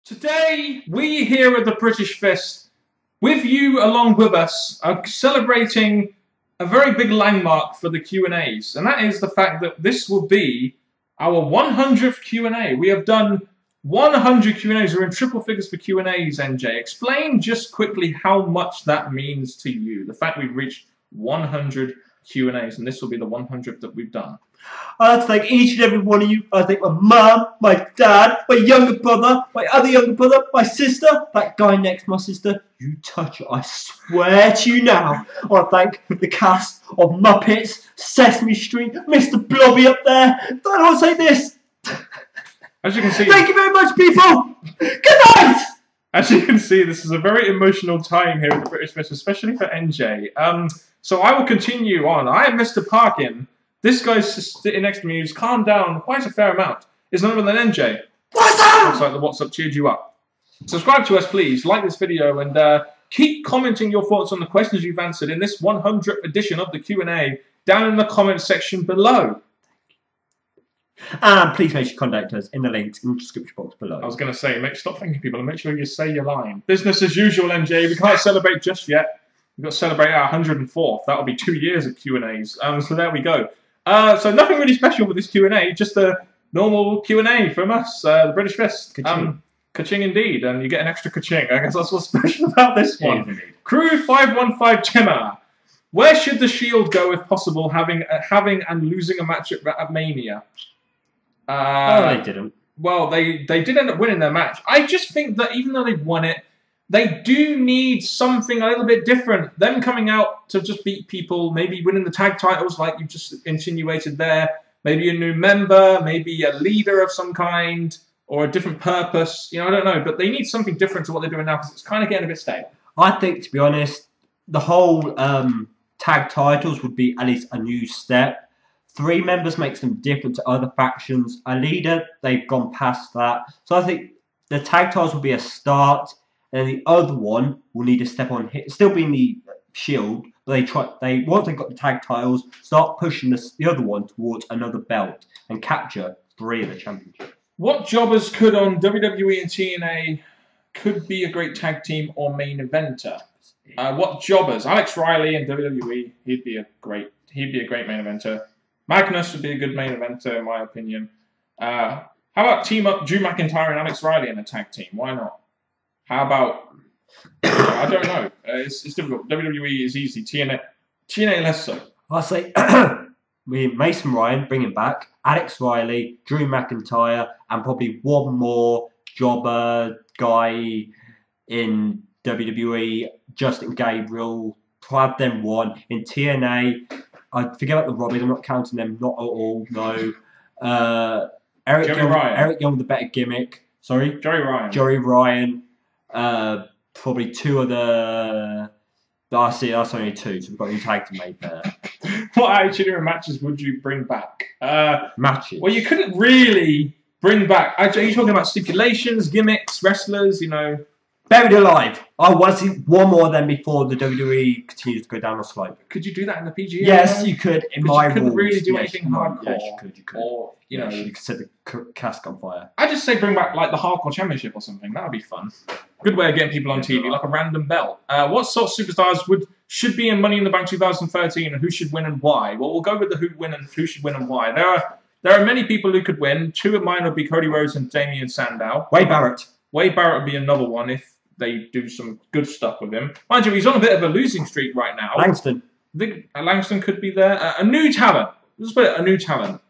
Today, we here at the British Fist, with you along with us, are celebrating a very big landmark for the Q&As, and that is the fact that this will be our 100th Q&A. We have done 100 Q&As. We're in triple figures for Q&As, NJ. Explain just quickly how much that means to you, the fact we've reached 100 Q&As, and this will be the 100th that we've done. I'd like to thank each and every one of you. I thank my mum, my dad, my younger brother, my other younger brother, my sister, that guy next to my sister. You touch it, I swear to you now. I want to thank the cast of Muppets, Sesame Street, Mr. Blobby up there. I want to say this. As you can see, thank you very much, people. Good night. As you can see, this is a very emotional time here at the British Fist, especially for NJ. So I will continue on. I am Mr. Parkin. This guy's sitting next to me who's calmed down quite a fair amount. Is none other than NJ. What's up? Looks like the What's Up cheered you up. Subscribe to us, please. Like this video and keep commenting your thoughts on the questions you've answered in this 100th edition of the Q&A down in the comment section below. And please make sure you contact us in the links in the description box below. I was going to say, stop thanking people and make sure you say your line. Business as usual, NJ. We can't celebrate just yet. We've got to celebrate our 104th. That'll be 2 years of Q&As. So there we go. So nothing really special with this Q&A, just a normal Q&A from us, the British Fist. Ka-ching. Ka-ching indeed, and you get an extra ka-ching. I guess that's what's special about this one. Crew 515 Gemma. Where should the Shield go if possible, having and losing a match at Mania? They didn't. Well, they did end up winning their match. I just think that even though they won it, they do need something a little bit different. Them coming out to just beat people, maybe winning the tag titles like you just insinuated there. Maybe a new member, maybe a leader of some kind, or a different purpose. You know, I don't know. But they need something different to what they're doing now because it's kind of getting a bit stale. I think, to be honest, the whole tag titles would be at least a new step. 3 members makes them different to other factions. A leader, they've gone past that. So I think the tag titles will be a start. And the other one will need to step on, still be in the Shield, but once they've got the tag titles, start pushing the other one towards another belt and capture 3 of the championships. What jobbers could on WWE and TNA could be a great tag team or main eventer? What jobbers? Alex Riley in WWE, he'd be a great main eventer. Magnus would be a good main eventer in my opinion. How about team up Drew McIntyre and Alex Riley in a tag team? Why not? How about, I don't know, it's difficult. WWE is easy, TNA less so. I say, Mason Ryan, bring him back, Alex Riley, Drew McIntyre, and probably one more jobber guy in WWE, Justin Gabriel, have them one. In TNA, I forget about the Robbies, I'm not counting them, not at all, no. Eric Young, the better gimmick, sorry? Joey Ryan. Probably 2 of the... I see, that's only 2, so we've got a new tag to make there. What Attitude Era matches would you bring back? Matches? Well, you couldn't really bring back... Are you talking about stipulations, gimmicks, wrestlers, you know? Buried Alive. I want to see one more of them before the WWE continues to go down the slope. Could you do that in the PGA? Yes, you could. In my rules. You couldn't really do anything hardcore. Yes, you could. Or, you know, you could set the cask on fire. I'd just say bring back like the Hardcore Championship or something. That would be fun. Good way of getting people on TV, like a random belt. What sort of superstars should be in Money in the Bank 2013, and who should win and why? Well, we'll go with the who should win and why. There are many people who could win. 2 of mine would be Cody Rhodes and Damian Sandow. Wade Barrett. Wade Barrett would be another one if they do some good stuff with him. Mind you, he's on a bit of a losing streak right now. Langston. I think Langston could be there. A new talent. Let's put it, a new talent.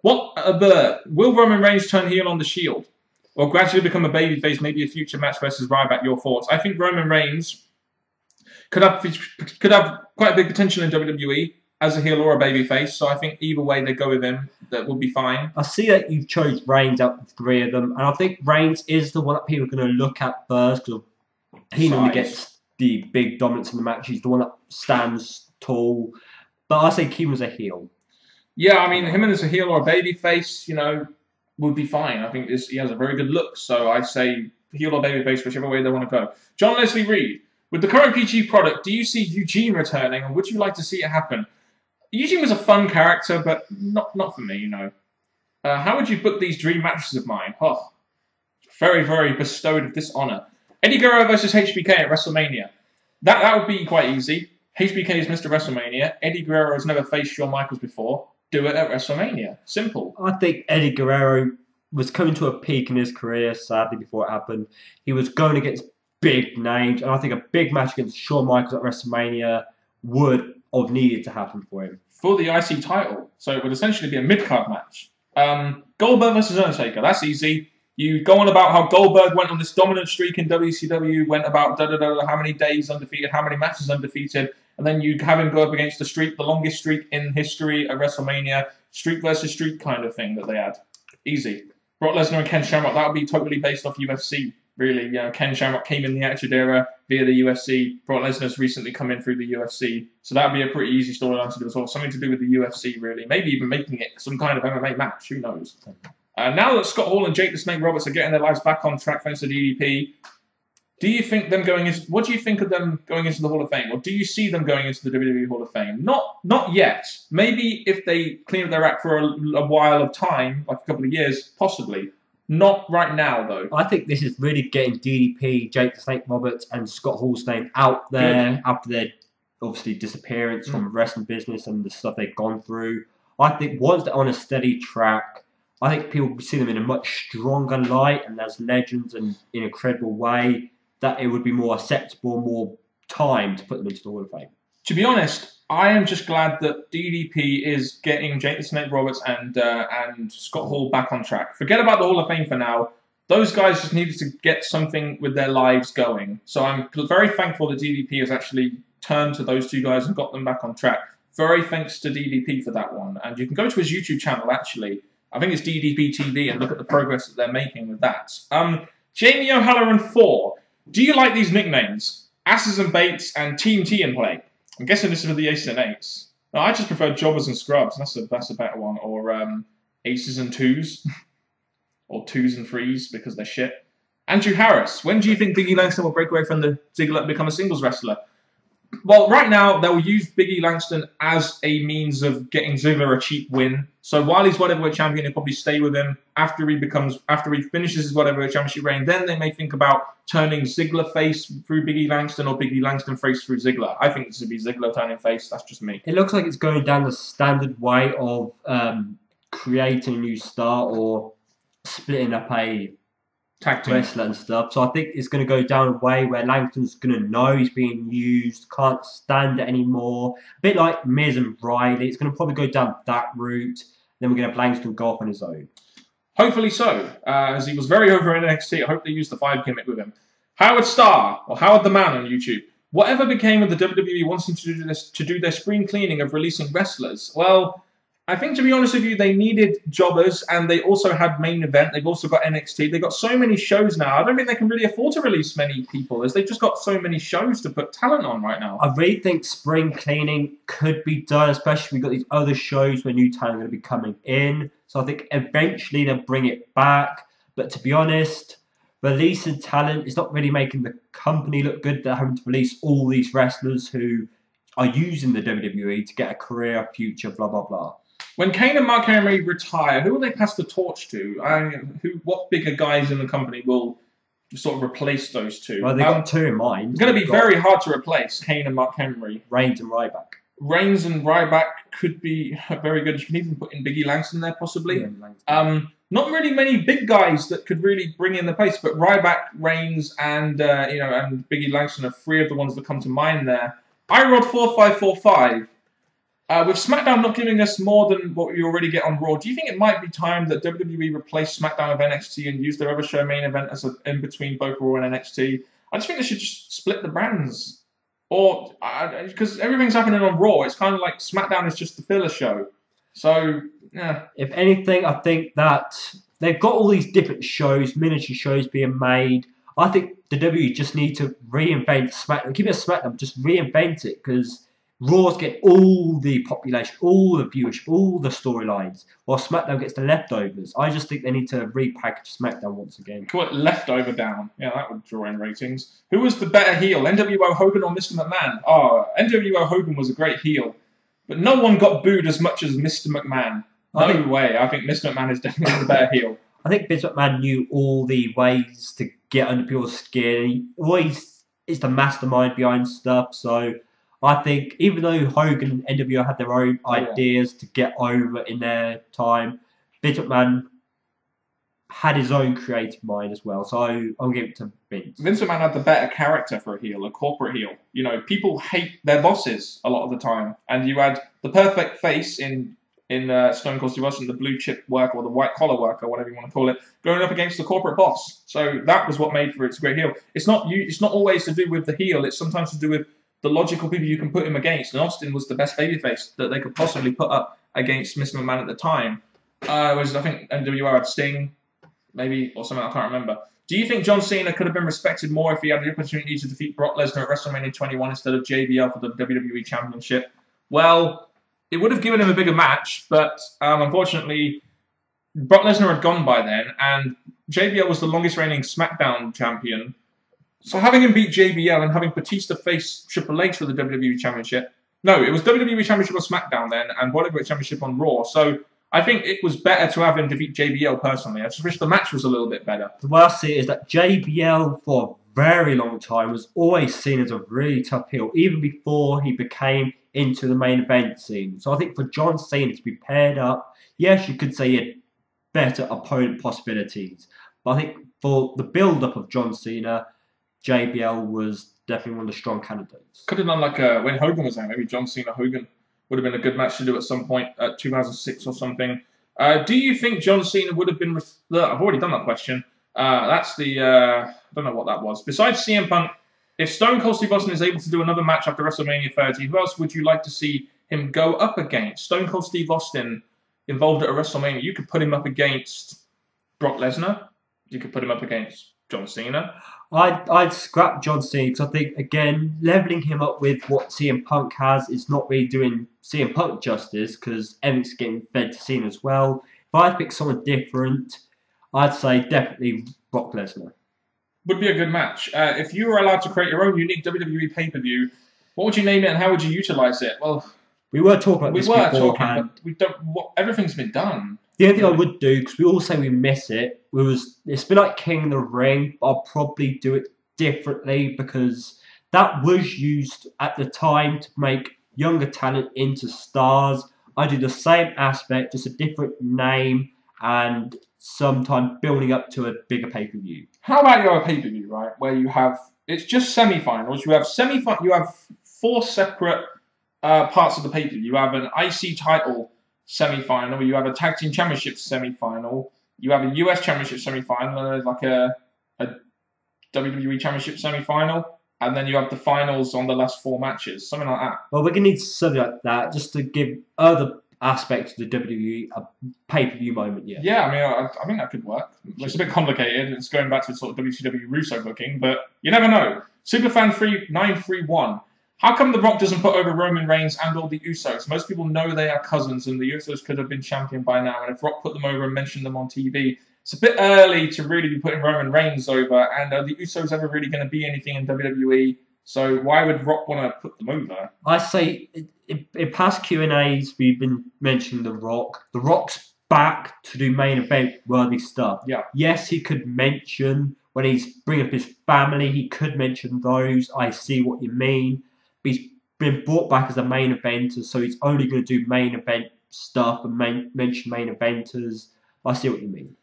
Will Roman Reigns turn heel on the Shield? Or gradually become a babyface, maybe a future match versus Ryback? Your thoughts? I think Roman Reigns could have quite a big potential in WWE as a heel or a babyface. So I think either way they go with him, that will be fine. I see that you've chose Reigns out of 3 of them, and I think Reigns is the one that people are going to look at first because he normally gets the big dominance in the match. He's the one that stands tall. But I say keep him as a heel. Yeah, I mean, him as a heel or a babyface, you know, would be fine. I think he has a very good look, so I say heel or babyface, whichever way they want to go. John Leslie Reed, with the current PG product, do you see Eugene returning, and would you like to see it happen? Eugene was a fun character, but not for me, you know. How would you book these dream matches of mine? Oh, very, very bestowed of this honor. Eddie Guerrero versus HBK at WrestleMania. That would be quite easy. HBK is Mr. WrestleMania. Eddie Guerrero has never faced Shawn Michaels before. Do it at WrestleMania. Simple. I think Eddie Guerrero was coming to a peak in his career, sadly, before it happened. He was going against big names, and I think a big match against Shawn Michaels at WrestleMania would have needed to happen for him. For the IC title. So it would essentially be a mid-card match. Goldberg versus Undertaker. That's easy. You go on about how Goldberg went on this dominant streak in WCW, went about how many days undefeated, how many matches undefeated, and then you have him go up against the longest streak in history at WrestleMania, streak versus streak kind of thing that they had. Easy. Brock Lesnar and Ken Shamrock, that would be totally based off UFC, really. You know, Ken Shamrock came in the Attitude Era via the UFC. Brock Lesnar's recently come in through the UFC. So that would be a pretty easy storyline to do as well. Something to do with the UFC, really. Maybe even making it some kind of MMA match. Who knows? Now that Scott Hall and Jake the Snake Roberts are getting their lives back on track thanks to DDP, do you think them going into, what do you think of them going into the Hall of Fame? Or do you see them going into the WWE Hall of Fame? Not yet. Maybe if they clean up their act for a while of time, like a couple of years, possibly. Not right now, though. I think this is really getting DDP, Jake the Snake Roberts, and Scott Hall's name out there after their obviously disappearance from wrestling business and the stuff they've gone through. I think once they're on a steady track, I think people will see them in a much stronger light and as legends and in a credible way, that it would be more acceptable, more time to put them into the Hall of Fame. To be honest, I am just glad that DDP is getting Jake the Snake Roberts and Scott Hall back on track. Forget about the Hall of Fame for now. Those guys just needed to get something with their lives going. So I'm very thankful that DDP has actually turned to those two guys and got them back on track. Very thanks to DDP for that one. And you can go to his YouTube channel, actually. I think it's DDP TV, and look at the progress that they're making with that. Jamie O'Halloran 4. Do you like these nicknames? Asses and Baits and Team T in play. I'm guessing this is for the Aces and Eights. No, I just prefer Jobbers and Scrubs. That's a better one. Or Aces and Twos. Or Twos and Threes, because they're shit. Andrew Harris. When do you think Biggie Langston will break away from the Ziggler and become a singles wrestler? Well, right now, they'll use Biggie Langston as a means of getting Ziggler a cheap win. So while he's World Heavyweight Champion, he'll probably stay with him after he finishes his World Heavyweight Championship reign. Then they may think about turning Ziggler face through Biggie Langston or Biggie Langston face through Ziggler. I think this would be Ziggler turning face. That's just me. It looks like it's going down the standard way of creating a new star or splitting up a tag team wrestler and stuff. So I think it's going to go down a way where Langston's going to know he's being used, can't stand it anymore. A bit like Miz and Riley. It's going to probably go down that route. Then we're going to have Langston go off on his own. Hopefully so, as he was very over in NXT. I hope they use the 5 gimmick with him. Howard Starr, or Howard the Man on YouTube. Whatever became of the WWE wanting to do their spring cleaning of releasing wrestlers? Well, I think, to be honest with you, they needed jobbers, and they also had main event. They've also got NXT. They've got so many shows now. I don't think they can really afford to release many people, as they've just got so many shows to put talent on right now. I really think spring cleaning could be done, especially we've got these other shows where new talent are going to be coming in. So I think eventually they'll bring it back. But to be honest, releasing talent is not really making the company look good. They're having to release all these wrestlers who are using the WWE to get a career, future, blah, blah, blah. When Kane and Mark Henry retire, who will they pass the torch to? What bigger guys in the company will sort of replace those two? Well, they've got 2 in mind. It's going to be very hard to replace Kane and Mark Henry. Reigns and Ryback. Reigns and Ryback could be very good. You can even put in Biggie Langston there, possibly. Yeah, not really many big guys that could really bring in the pace, but Ryback, Reigns, and and Biggie Langston are 3 of the ones that come to mind there. iRod4545. With SmackDown not giving us more than what we already get on Raw, do you think it might be time that WWE replace SmackDown with NXT and use their other show main event as an in-between both Raw and NXT? I just think they should just split the brands. Or, because everything's happening on Raw, it's kind of like SmackDown is just the filler show. So, yeah. If anything, I think that they've got all these different shows, miniature shows being made. I think the WWE just need to reinvent SmackDown. Keep it SmackDown, just reinvent it, because Raw's get all the population, all the viewership, all the storylines, while SmackDown gets the leftovers. I just think they need to repackage SmackDown once again. Call it Leftover Down. Yeah, that would draw in ratings. Who was the better heel, NWO Hogan or Mr. McMahon? Oh, NWO Hogan was a great heel, but no one got booed as much as Mr. McMahon. No way. I think Mr. McMahon is definitely the better heel. I think Vince McMahon knew all the ways to get under people's skin. He always is the mastermind behind stuff. So I think even though Hogan and NWO had their own ideas to get over in their time, Vince McMahon had his own creative mind as well. So I'll give it to Vince. Vince McMahon had the better character for a heel, a corporate heel. You know, people hate their bosses a lot of the time. And you had the perfect face in Stone Cold Steve Austin, the blue chip worker or the white collar worker, whatever you want to call it, going up against the corporate boss. So that was what made for its great heel. It's not always to do with the heel. It's sometimes to do with the logical people you can put him against. And Austin was the best babyface that they could possibly put up against Mr. McMahon at the time. I think NWO had Sting, maybe, or something, I can't remember. Do you think John Cena could have been respected more if he had the opportunity to defeat Brock Lesnar at WrestleMania 21 instead of JBL for the WWE Championship? Well, it would have given him a bigger match, but unfortunately, Brock Lesnar had gone by then, and JBL was the longest reigning Smackdown champion. So having him beat JBL and having Batista face Triple H for the WWE Championship... No, it was WWE Championship on Smackdown then, and World Championship on Raw. So I think it was better to have him defeat JBL personally. I just wish the match was a little bit better. The way I see it is that JBL, for a very long time, was always seen as a really tough heel, even before he became into the main event scene. So I think for John Cena to be paired up, yes, you could say he had better opponent possibilities. But I think for the build-up of John Cena, JBL was definitely one of the strong candidates. Could have done like when Hogan was there, maybe John Cena Hogan would have been a good match to do at some point at 2006 or something. Do you think John Cena would have been... I've already done that question. That's the... I don't know what that was. Besides CM Punk, if Stone Cold Steve Austin is able to do another match after WrestleMania 30, who else would you like to see him go up against? Stone Cold Steve Austin involved at a WrestleMania. You could put him up against Brock Lesnar. You could put him up against John Cena. I'd scrap John Cena because I think, again, levelling him up with what CM Punk has is not really doing CM Punk justice because everything's getting fed to Cena as well. If I pick someone different, I'd say definitely Brock Lesnar. Would be a good match. If you were allowed to create your own unique WWE pay-per-view, what would you name it and how would you utilise it? Well, we were talking about this beforehand. But we don't. Everything's been done. The only thing I would do, because we all say we miss it, it's been like King of the Ring, but I'll probably do it differently because that was used at the time to make younger talent into stars. I do the same aspect, just a different name, and sometime building up to a bigger pay-per-view. How about your pay-per-view, right, where you have, it's just semi-finals, you have 4 separate parts of the pay-per-view. You have an IC title semi-final, you have a tag team championship semi-final, you have a US championship semi-final, and there's like a WWE championship semi-final, and then you have the finals on the last 4 matches, something like that. Well, we're going to need something like that just to give other aspects of the WWE a pay-per-view moment, yeah. Yeah, I mean, I think that could work. It's a bit complicated. It's going back to sort of WCW Russo booking, but you never know. Superfan931. How come The Rock doesn't put over Roman Reigns and all the Usos? Most people know they are cousins, and the Usos could have been champion by now. And if Rock put them over and mentioned them on TV, it's a bit early to really be putting Roman Reigns over. And are the Usos ever really going to be anything in WWE? So why would Rock want to put them over? I say, in past Q&As, we've been mentioning The Rock. The Rock's back to do main event-worthy stuff. Yeah. Yes, he could mention, when he's bringing up his family, he could mention those. I see what you mean. But he's been brought back as a main eventer, so he's only going to do main event stuff and mention main eventers. I see what you mean.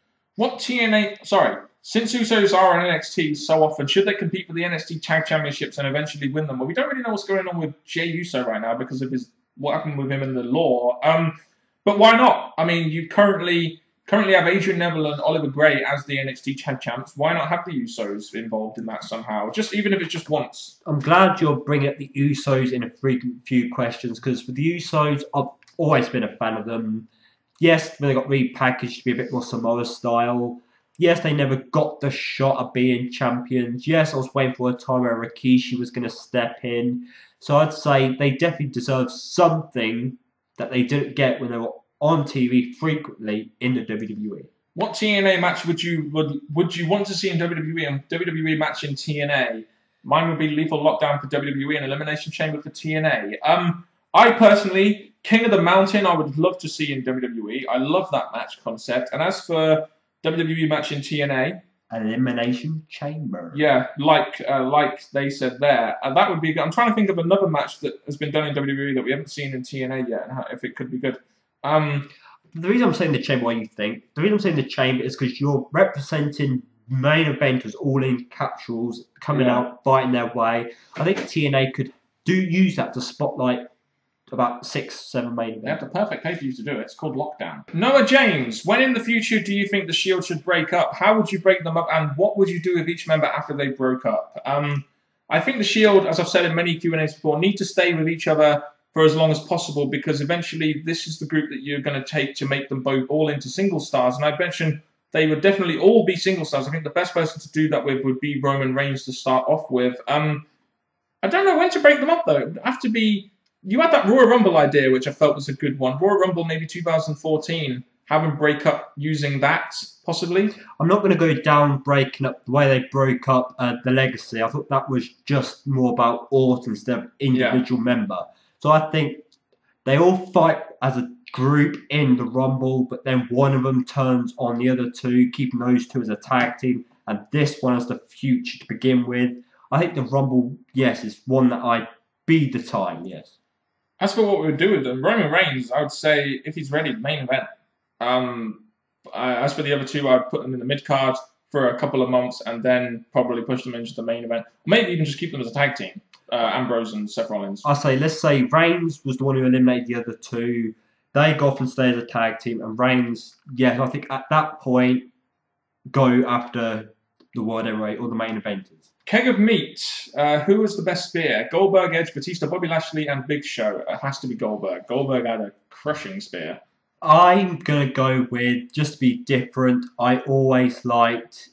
Since Usos are on NXT so often, should they compete for the NXT Tag Championships and eventually win them? Well, we don't really know what's going on with Jey Uso right now because of what happened with him in the Law. But why not? I mean, you currently have Adrian Neville and Oliver Grey as the NXT Tag Champs. Why not have the Usos involved in that somehow? Even if it's just once. I'm glad you're bringing up the Usos in a frequent few questions because with the Usos, I've always been a fan of them. Yes, when they got repackaged to be a bit more Samoa style. Yes, they never got the shot of being champions. Yes, I was waiting for a time where Rikishi was going to step in. So I'd say they definitely deserve something that they didn't get when they were on TV frequently in the WWE. What TNA match would you want to see in WWE and WWE match in TNA? Mine would be Lethal Lockdown for WWE and Elimination Chamber for TNA. I personally, King of the Mountain, I would love to see in WWE. I love that match concept. And as for WWE match in TNA. Elimination Chamber. Yeah, like they said there. That would be good. I'm trying to think of another match that has been done in WWE that we haven't seen in TNA yet, and if it could be good. The reason I'm saying the Chamber, why you think? The reason I'm saying the Chamber is because you're representing main eventers all in capsules, coming out, fighting their way. I think TNA could use that to spotlight about 6-7 main events. They have the perfect pay-per-view to do it. It's called Lockdown. Noah James, when in the future do you think the Shield should break up? How would you break them up, and what would you do with each member after they broke up? I think the Shield, as I've said in many Q&As before, need to stay with each other for as long as possible, because eventually this is the group that you're going to take to make them both all into single stars. And I mentioned they would definitely all be single stars. I think the best person to do that with would be Roman Reigns to start off with. I don't know when to break them up, though. It would have to be... You had that Royal Rumble idea, which I felt was a good one. Royal Rumble, maybe 2014. Have them break up using that, possibly. I'm not going to go down breaking up the way they broke up the Legacy. I thought that was just more about Orton instead of individual member. So I think they all fight as a group in the Rumble, but then one of them turns on the other two, keeping those two as a tag team, and this one as the future to begin with. I think the Rumble, yes, is one that I'd be the time, yes. As for what we would do with them, Roman Reigns, I would say, if he's ready, main event. As for the other two, I'd put them in the mid-card for a couple of months and then probably push them into the main event. Maybe even just keep them as a tag team, Ambrose and Seth Rollins. Let's say Reigns was the one who eliminated the other two. They go off and stay as a tag team, and Reigns, yes, I think at that point, go after the World Heavyweight or the main eventers. Keg of Meat. Who was the best spear? Goldberg, Edge, Batista, Bobby Lashley, and Big Show. It has to be Goldberg. Goldberg had a crushing spear. I'm going to go with, just to be different, I always liked...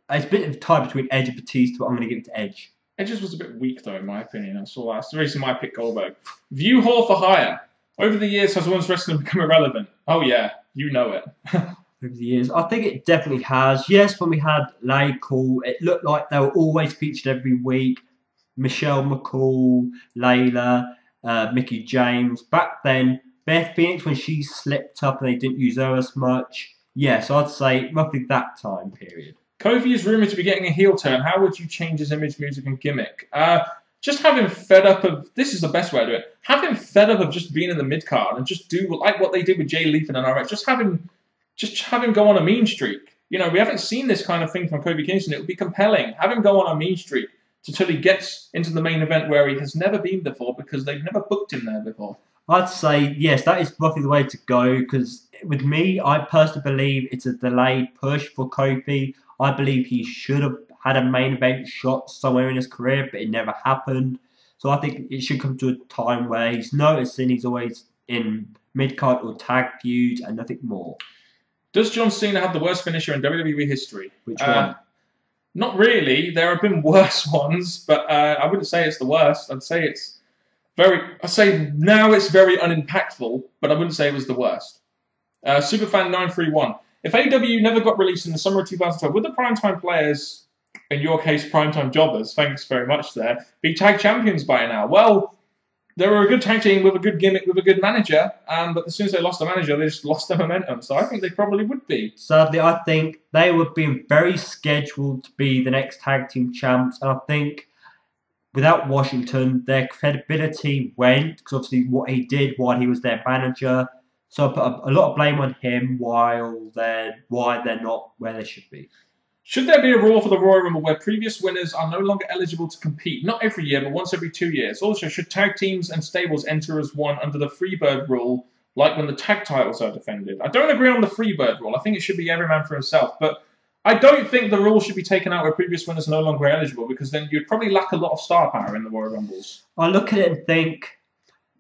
It's a bit of a tie between Edge and Batista, but I'm going to give it to Edge. Edge's was a bit weak, though, in my opinion. I saw that. That's the reason why I picked Goldberg. View Hall for hire. Over the years, has women's wrestling become irrelevant? Oh, yeah. You know it. Over the years, I think it definitely has. Yes, when we had Lay Cool, it looked like they were always featured every week. Michelle McCool, Layla, Mickie James. Back then, Beth Phoenix, when she slipped up and they didn't use her as much. Yes, I'd say roughly that time period. Kofi is rumoured to be getting a heel turn. How would you change his image, music, and gimmick? Just have him fed up of... This is the best way to do it. Have him fed up of just being in the mid-card and just do like what they did with Jay Lethal and RX. Just have him go on a mean streak. You know, we haven't seen this kind of thing from Kofi Kingston. It would be compelling. Have him go on a mean streak until he gets into the main event where he has never been before because they've never booked him there before. I'd say, yes, that is roughly the way to go, because with me, I personally believe it's a delayed push for Kofi. I believe he should have had a main event shot somewhere in his career, but it never happened. So I think it should come to a time where he's noticing he's always in mid-card or tag feuds and nothing more. Does John Cena have the worst finisher in WWE history? Which one? Not really. There have been worse ones, but I wouldn't say it's the worst. I'd say it's now it's very unimpactful, but I wouldn't say it was the worst. Superfan931. If AEW never got released in the summer of 2012, would the primetime players, in your case primetime jobbers, thanks very much there, be tag champions by now? Well, they were a good tag team with a good gimmick, with a good manager, but as soon as they lost the manager, they just lost their momentum. So I think they probably would be. Sadly, I think they were being very scheduled to be the next tag team champs, and I think without Washington, their credibility went, because obviously what he did while he was their manager. So I put a lot of blame on him why they're not where they should be. Should there be a rule for the Royal Rumble where previous winners are no longer eligible to compete? Not every year, but once every 2 years. Also, should tag teams and stables enter as one under the Freebird rule, like when the tag titles are defended? I don't agree on the Freebird rule. I think it should be every man for himself. But I don't think the rule should be taken out where previous winners are no longer eligible, because then you'd probably lack a lot of star power in the Royal Rumbles. I look at it and think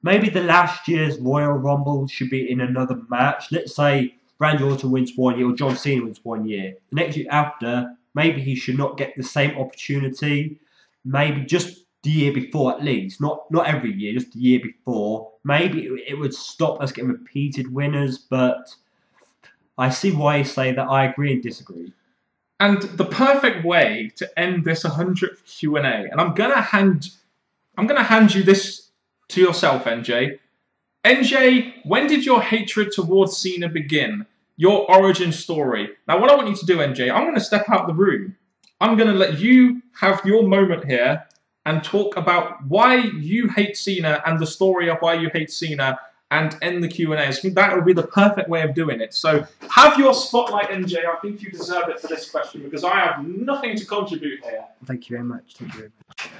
maybe the last year's Royal Rumble should be in another match. Let's say Randy Orton wins 1 year or John Cena wins 1 year. The next year after, maybe he should not get the same opportunity. Maybe just the year before at least. Not every year, just the year before. Maybe it would stop us getting repeated winners, but I see why you say that. I agree and disagree. And the perfect way to end this 100th Q&A, and I'm gonna hand you this to yourself, NJ. NJ, when did your hatred towards Cena begin? your origin story. Now, what I want you to do, NJ, I'm going to step out the room. I'm going to let you have your moment here and talk about why you hate Cena and the story of why you hate Cena and end the Q&A. I think that would be the perfect way of doing it. So have your spotlight, NJ. I think you deserve it for this question because I have nothing to contribute here. Thank you very much. Thank you very much.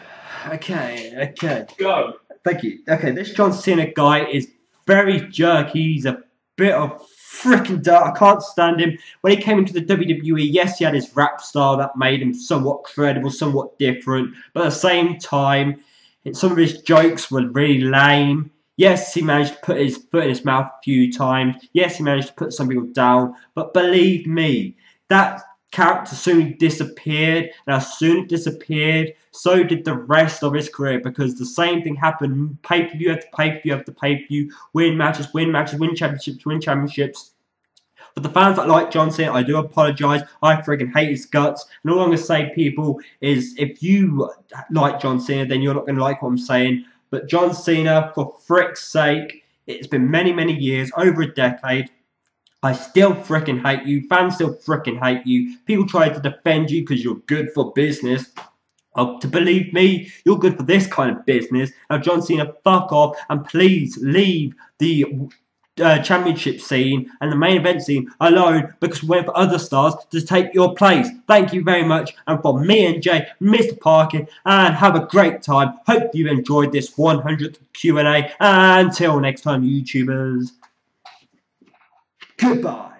Okay. Go. Thank you. Okay, this John Cena guy is very jerky. He's a bit of freaking dirt. I can't stand him. When he came into the WWE, yes, he had his rap style that made him somewhat credible, somewhat different. But at the same time, some of his jokes were really lame. Yes, he managed to put his foot in his mouth a few times. Yes, he managed to put some people down. But believe me, that character soon disappeared. And as soon as it disappeared, so did the rest of his career. Because the same thing happened. Pay-per-view after pay-per-view after pay-per-view. Win matches, win championships, win championships. For the fans that like John Cena, I do apologise. I friggin' hate his guts. And all I'm going to say, people, is if you like John Cena, then you're not going to like what I'm saying. But John Cena, for frick's sake, it's been many, many years, over a decade. I still frickin' hate you. Fans still frickin' hate you. People try to defend you because you're good for business. To believe me, you're good for this kind of business. Now, John Cena, fuck off. And please leave the championship scene and the main event scene alone because we're for other stars to take your place. Thank you very much. And from me and Jay, Mr. Parkin, and have a great time. Hope you enjoyed this 100th Q&A. Until next time, YouTubers. Goodbye.